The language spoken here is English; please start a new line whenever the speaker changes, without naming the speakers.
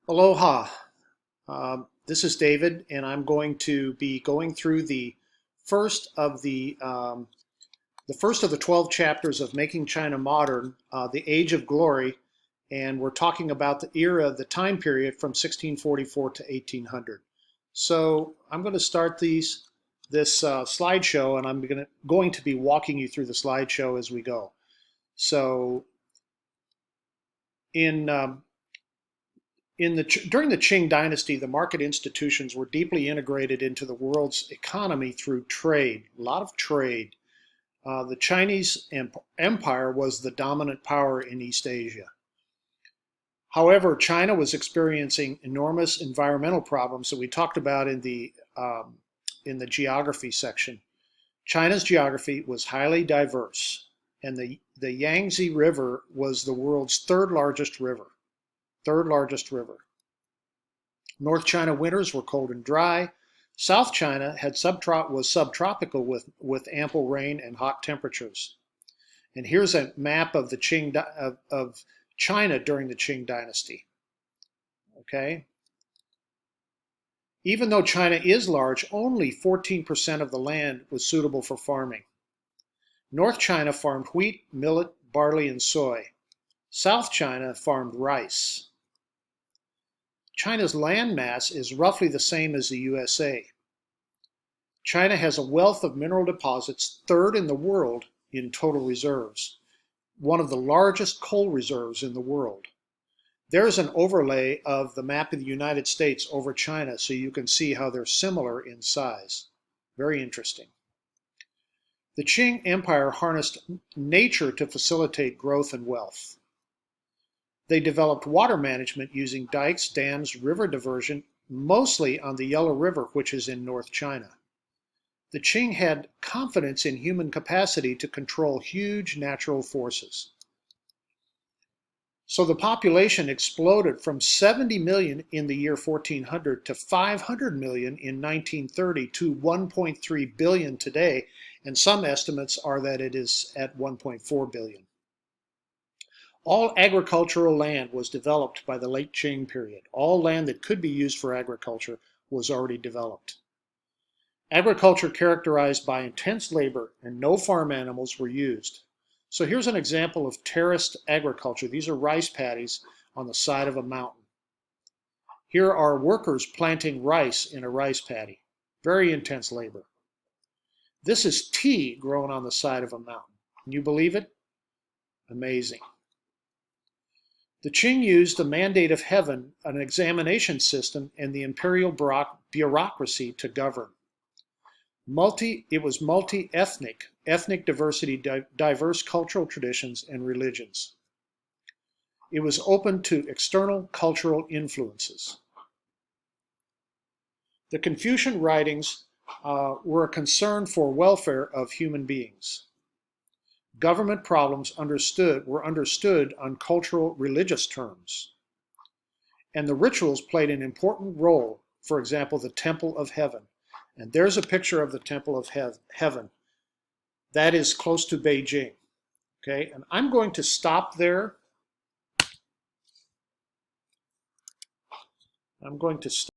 Aloha. This is David, and I'm going to be going through first of the um, the first of the 12 chapters of Making China Modern, the Age of Glory, and we're talking about the era, the time period from 1644 to 1800. So I'm going to start this slideshow, and I'm going to be walking you through the slideshow as we go. So in during the Qing dynasty, the market institutions were deeply integrated into the world's economy through trade, a lot of trade. The Chinese Empire was the dominant power in East Asia. However, China was experiencing enormous environmental problems that we talked about in the geography section. China's geography was highly diverse, and the Yangtze River was the world's third largest river. Third largest river. North China winters were cold and dry. South China was subtropical with ample rain and hot temperatures. And here's a map of of China during the Qing dynasty. Okay. Even though China is large, only 14% of the land was suitable for farming. North China farmed wheat, millet, barley, and soy. South China farmed rice. China's land mass is roughly the same as the USA. China has a wealth of mineral deposits, third in the world in total reserves, one of the largest coal reserves in the world. There's an overlay of the map of the United States over China so you can see how they're similar in size. Very interesting. The Qing Empire harnessed nature to facilitate growth and wealth. They developed water management using dikes, dams, river diversion, mostly on the Yellow River, which is in North China. The Qing had confidence in human capacity to control huge natural forces. So the population exploded from 70 million in the year 1400 to 500 million in 1930 to 1.3 billion today, and some estimates are that it is at 1.4 billion. All agricultural land was developed by the late Qing period. All land that could be used for agriculture was already developed. Agriculture characterized by intense labor and no farm animals were used. So here's an example of terraced agriculture. These are rice paddies on the side of a mountain. Here are workers planting rice in a rice paddy. Very intense labor. This is tea grown on the side of a mountain. Can you believe it? Amazing. The Qing used the mandate of heaven, an examination system, and the imperial bureaucracy to govern. It was multi-ethnic, ethnic diversity, diverse cultural traditions and religions. It was open to external cultural influences. The Confucian writings were a concern for welfare of human beings. Government problems were understood on cultural religious terms. And the rituals played an important role, for example, the Temple of Heaven. And there's a picture of the Temple of Heaven. That is close to Beijing. Okay, and I'm going to stop there. I'm going to stop.